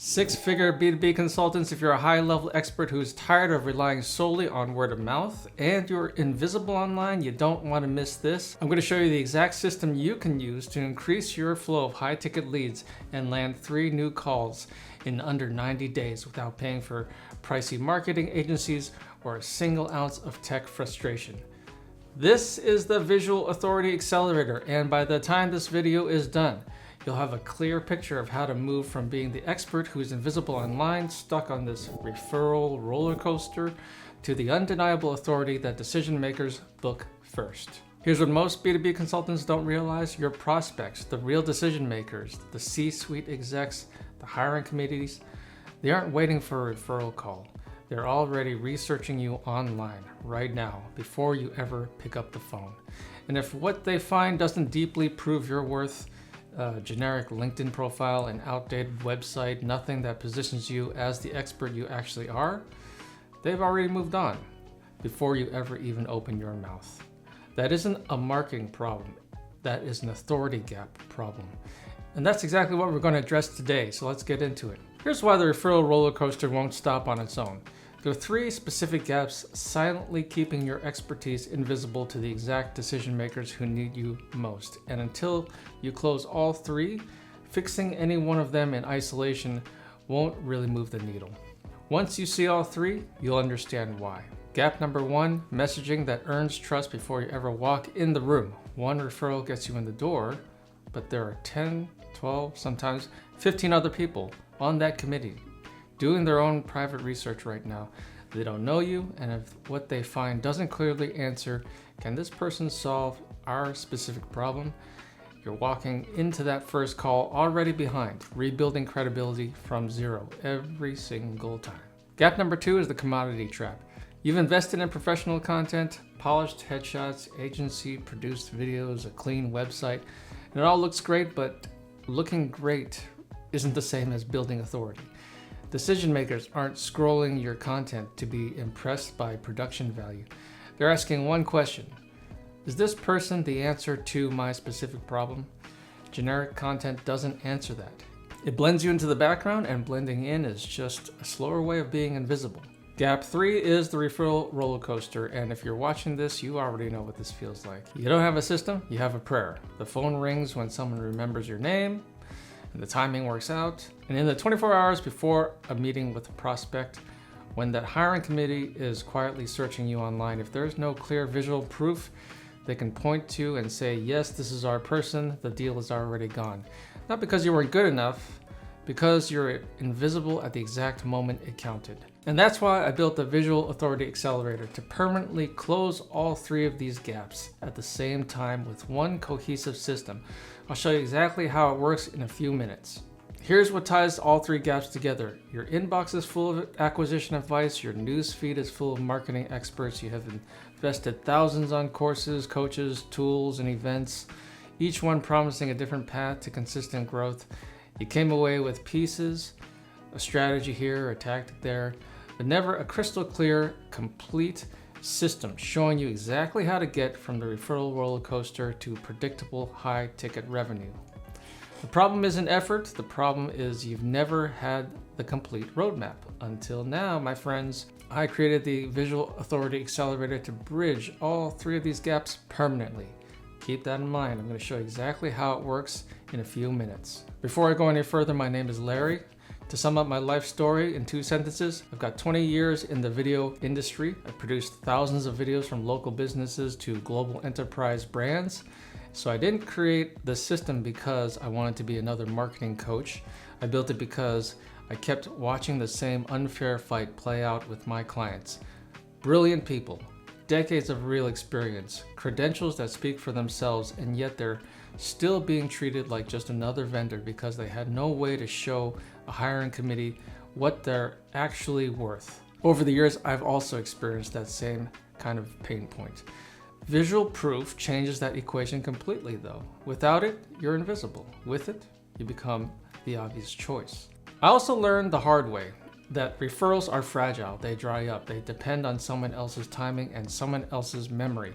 Six-figure B2B consultants, if you're a high-level expert who's tired of relying solely on word of mouth and you're invisible online, you don't want to miss this. I'm going to show you the exact system you can use to increase your flow of high-ticket leads and land 3 new calls in under 90 days without paying for pricey marketing agencies or a single ounce of tech frustration. This is the Visual Authority Accelerator, and by the time this video is done, you'll have a clear picture of how to move from being the expert who's invisible online, stuck on this referral roller coaster, to the undeniable authority that decision makers book first. Here's what most B2B consultants don't realize: your prospects, the real decision makers, the C-suite execs, the hiring committees, they aren't waiting for a referral call. They're already researching you online right now before you ever pick up the phone. And if what they find doesn't deeply prove your worth, generic LinkedIn profile, an outdated website, nothing that positions you as the expert you actually are, they've already moved on before you ever even open your mouth. That isn't a marketing problem. That is an authority gap problem. And that's exactly what we're going to address today, so let's get into it. Here's why the referral roller coaster won't stop on its own. There are 3 specific gaps silently keeping your expertise invisible to the exact decision makers who need you most. And until you close all 3, fixing any one of them in isolation won't really move the needle. Once you see all 3, you'll understand why. Gap number 1, messaging that earns trust before you ever walk in the room. 1 referral gets you in the door, but there are 10, 12, sometimes 15 other people on that committee doing their own private research right now. They don't know you, and if what they find doesn't clearly answer, can this person solve our specific problem? You're walking into that first call already behind, rebuilding credibility from 0 every single time. Gap number 2 is the commodity trap. You've invested in professional content, polished headshots, agency-produced videos, a clean website, and it all looks great, but looking great isn't the same as building authority. Decision makers aren't scrolling your content to be impressed by production value. They're asking one question: is this person the answer to my specific problem? Generic content doesn't answer that. It blends you into the background, and blending in is just a slower way of being invisible. Gap 3 is the referral roller coaster, and if you're watching this, you already know what this feels like. You don't have a system, you have a prayer. The phone rings when someone remembers your name, and the timing works out. And in the 24 hours before a meeting with a prospect, when that hiring committee is quietly searching you online, if there's no clear visual proof they can point to and say, yes, this is our person, the deal is already gone. Not because you weren't good enough, because you're invisible at the exact moment it counted. And that's why I built the Visual Authority Accelerator, to permanently close all 3 of these gaps at the same time with one cohesive system. I'll show you exactly how it works in a few minutes. Here's what ties all 3 gaps together. Your inbox is full of acquisition advice, your news feed is full of marketing experts, you have invested thousands on courses, coaches, tools, and events, each one promising a different path to consistent growth. You came away with pieces, a strategy here, a tactic there, but never a crystal clear, complete system showing you exactly how to get from the referral roller coaster to predictable high ticket revenue. The problem isn't effort, the problem is you've never had the complete roadmap. Until now, my friends, I created the Visual Authority Accelerator to bridge all 3 of these gaps permanently. Keep that in mind. I'm going to show you exactly how it works in a few minutes. Before I go any further, my name is Larry. To sum up my life story in 2 sentences, I've got 20 years in the video industry. I've produced thousands of videos from local businesses to global enterprise brands. So I didn't create the system because I wanted to be another marketing coach. I built it because I kept watching the same unfair fight play out with my clients. Brilliant people, decades of real experience, credentials that speak for themselves, and yet they're still being treated like just another vendor because they had no way to show a hiring committee what they're actually worth. Over the years, I've also experienced that same kind of pain point. Visual proof changes that equation completely though. Without it, you're invisible. With it, you become the obvious choice. I also learned the hard way that referrals are fragile. They dry up. They depend on someone else's timing and someone else's memory.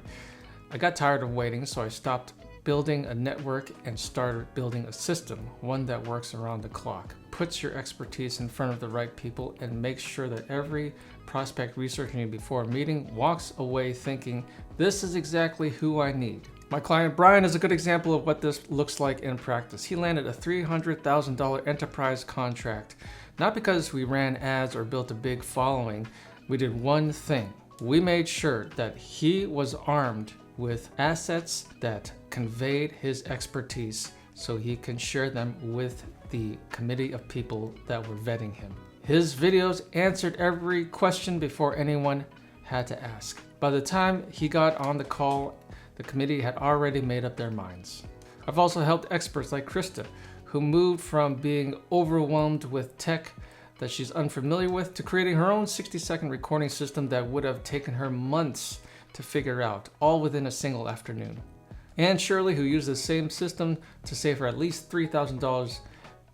I got tired of waiting, so I stopped building a network and start building a system, one that works around the clock. Puts your expertise in front of the right people and makes sure that every prospect researching you before a meeting walks away thinking, this is exactly who I need. My client Brian is a good example of what this looks like in practice. He landed a $300,000 enterprise contract, not because we ran ads or built a big following. We did one thing. We made sure that he was armed with assets that conveyed his expertise so he can share them with the committee of people that were vetting him. His videos answered every question before anyone had to ask. By the time he got on the call, the committee had already made up their minds. I've also helped experts like Krista, who moved from being overwhelmed with tech that she's unfamiliar with to creating her own 60-second recording system that would have taken her months to figure out, all within a single afternoon. And Shirley, who used the same system to save her at least $3,000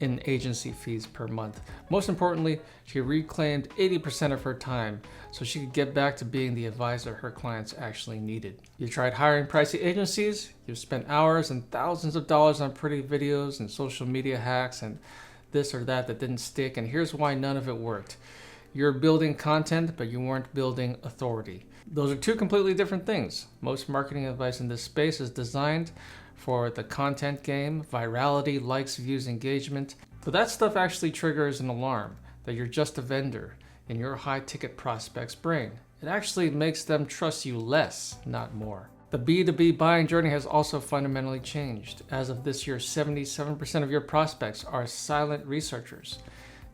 in agency fees per month. Most importantly, she reclaimed 80% of her time so she could get back to being the advisor her clients actually needed. You tried hiring pricey agencies, you've spent hours and thousands of dollars on pretty videos and social media hacks and this or that didn't stick, and here's why none of it worked. You're building content, but you weren't building authority. Those are two completely different things. Most marketing advice in this space is designed for the content game, virality, likes, views, engagement. But that stuff actually triggers an alarm that you're just a vendor in your high-ticket prospect's brain. It actually makes them trust you less, not more. The B2B buying journey has also fundamentally changed. As of this year, 77% of your prospects are silent researchers,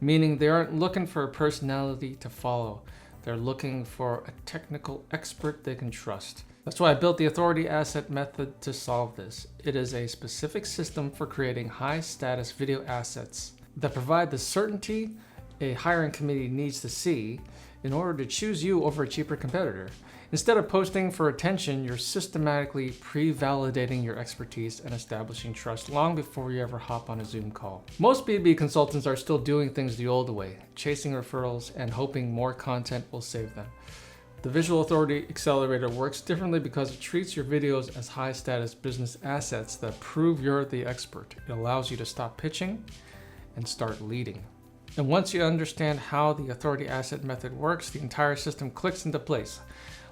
meaning they aren't looking for a personality to follow. They're looking for a technical expert they can trust. That's why I built the authority asset method to solve this. It is a specific system for creating high-status video assets that provide the certainty a hiring committee needs to see in order to choose you over a cheaper competitor. Instead of posting for attention, you're systematically pre-validating your expertise and establishing trust long before you ever hop on a Zoom call. Most B2B consultants are still doing things the old way, chasing referrals and hoping more content will save them. The Visual Authority Accelerator works differently because it treats your videos as high-status business assets that prove you're the expert. It allows you to stop pitching and start leading. And once you understand how the authority asset method works, the entire system clicks into place.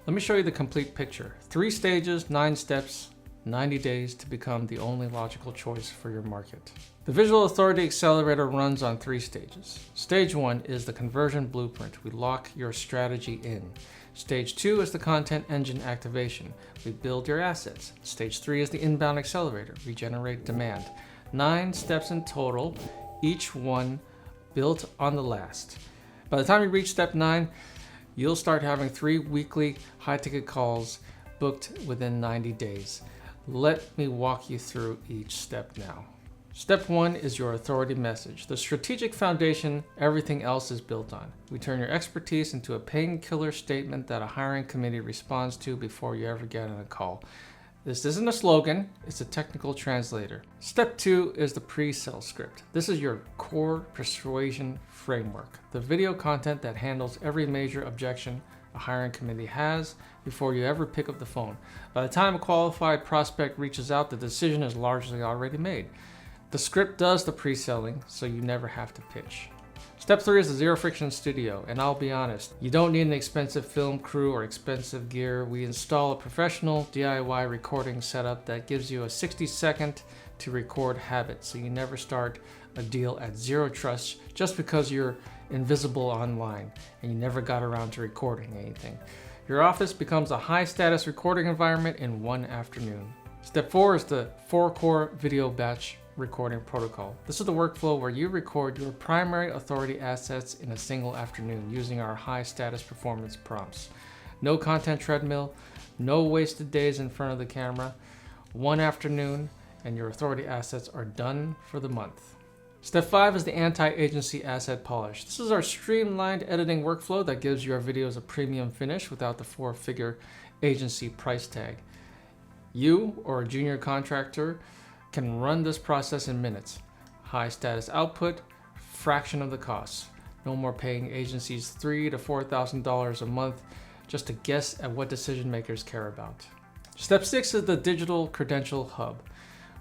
Let me show you the complete picture. 3 stages, 9 steps, 90 days to become the only logical choice for your market. The Visual Authority Accelerator runs on 3 stages. Stage 1 is the conversion blueprint. We lock your strategy in. Stage 2 is the content engine activation. We build your assets. Stage 3 is the inbound accelerator. We generate demand. 9 steps in total, each one built on the last. By the time you reach step 9, you'll start having 3 weekly high-ticket calls booked within 90 days. Let me walk you through each step now. Step 1 is your authority message, the strategic foundation everything else is built on. We turn your expertise into a painkiller statement that a hiring committee responds to before you ever get on a call. This isn't a slogan, it's a technical translator. Step 2 is the pre-sale script. This is your core persuasion framework, the video content that handles every major objection a hiring committee has before you ever pick up the phone. By the time a qualified prospect reaches out, the decision is largely already made. The script does the pre-selling, so you never have to pitch. Step 3 is the zero friction studio, and I'll be honest, you don't need an expensive film crew or expensive gear. We install a professional DIY recording setup that gives you a 60-second to record habit, so you never start a deal at zero trust just because you're invisible online and you never got around to recording anything. Your office becomes a high-status recording environment in one afternoon. Step 4 is the 4-core video batch recording protocol. This is the workflow where you record your primary authority assets in a single afternoon using our high status performance prompts. No content treadmill, no wasted days in front of the camera. One afternoon and your authority assets are done for the month. Step 5 is the anti-agency asset polish. This is our streamlined editing workflow that gives your videos a premium finish without the 4-figure agency price tag. You or a junior contractor can run this process in minutes. High status output, fraction of the cost. No more paying agencies $3,000 to $4,000 a month just to guess at what decision makers care about. Step 6 is the digital credential hub.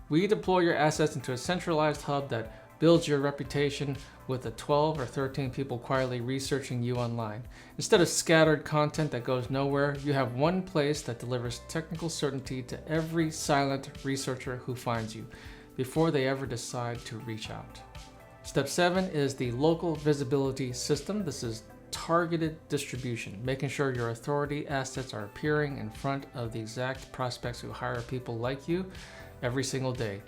We deploy your assets into a centralized hub that builds your reputation with the 12 or 13 people quietly researching you online. Instead of scattered content that goes nowhere, you have one place that delivers technical certainty to every silent researcher who finds you before they ever decide to reach out. Step 7 is the local visibility system. This is targeted distribution, making sure your authority assets are appearing in front of the exact prospects who hire people like you every single day.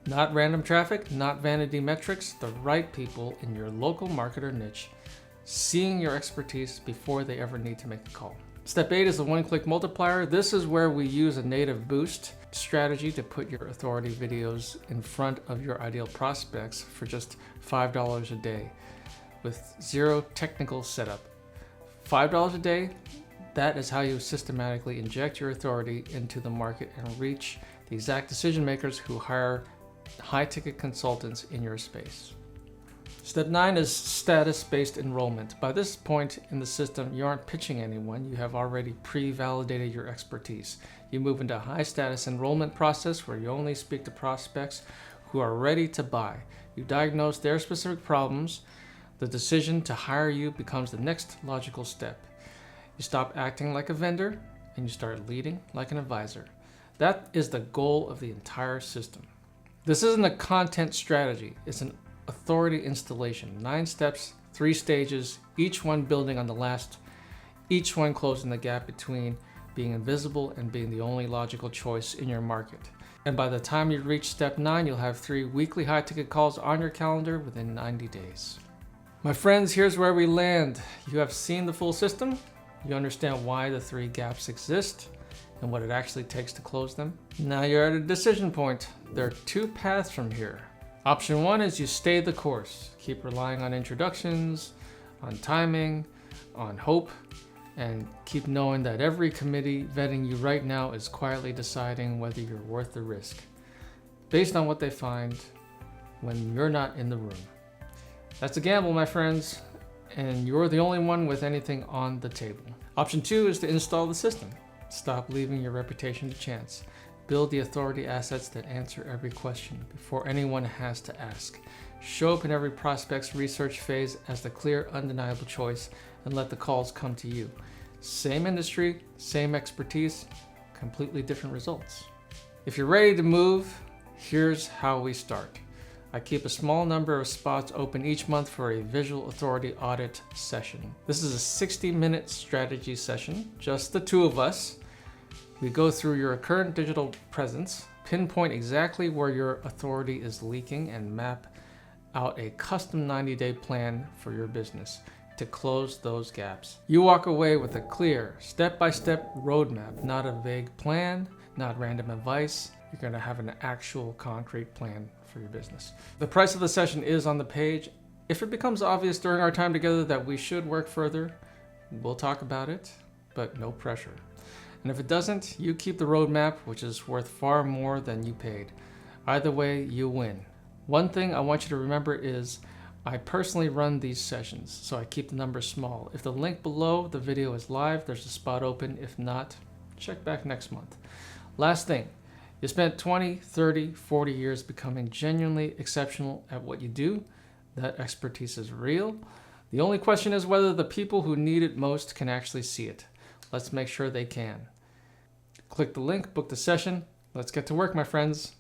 Not random traffic, not vanity metrics, the right people in your local market or niche, seeing your expertise before they ever need to make a call. Step 8 is the one-click multiplier. This is where we use a native boost strategy to put your authority videos in front of your ideal prospects for just $5 a day with zero technical setup. $5 a day, that is how you systematically inject your authority into the market and reach the exact decision makers who hire high-ticket consultants in your space. Step 9 is status-based enrollment. By this point in the system, you aren't pitching anyone. You have already pre-validated your expertise. You move into a high-status enrollment process where you only speak to prospects who are ready to buy. You diagnose their specific problems. The decision to hire you becomes the next logical step. You stop acting like a vendor and you start leading like an advisor. That is the goal of the entire system. This isn't a content strategy, it's an authority installation. 9 steps, 3 stages, each one building on the last, each one closing the gap between being invisible and being the only logical choice in your market. And by the time you reach step 9, you'll have 3 weekly high-ticket calls on your calendar within 90 days. My friends, here's where we land. You have seen the full system. You understand why the 3 gaps exist and what it actually takes to close them. Now you're at a decision point. There are 2 paths from here. Option 1 is you stay the course. Keep relying on introductions, on timing, on hope, and keep knowing that every committee vetting you right now is quietly deciding whether you're worth the risk, based on what they find when you're not in the room. That's a gamble, my friends, and you're the only one with anything on the table. Option 2 is to install the system. Stop leaving your reputation to chance. Build the authority assets that answer every question before anyone has to ask. Show up in every prospect's research phase as the clear, undeniable choice and let the calls come to you. Same industry, same expertise, completely different results. If you're ready to move, here's how we start. I keep a small number of spots open each month for a visual authority audit session. This is a 60-minute strategy session, just the 2 of us. We go through your current digital presence, pinpoint exactly where your authority is leaking, and map out a custom 90-day plan for your business to close those gaps. You walk away with a clear, step-by-step roadmap, not a vague plan, not random advice. You're going to have an actual concrete plan for your business. The price of the session is on the page. If it becomes obvious during our time together that we should work further, we'll talk about it, but no pressure. And if it doesn't, you keep the roadmap, which is worth far more than you paid. Either way, you win. One thing I want you to remember is I personally run these sessions, so I keep the numbers small. If the link below the video is live, there's a spot open. If not, check back next month. Last thing, you spent 20, 30, 40 years becoming genuinely exceptional at what you do. That expertise is real. The only question is whether the people who need it most can actually see it. Let's make sure they can. Click the link, book the session. Let's get to work, my friends.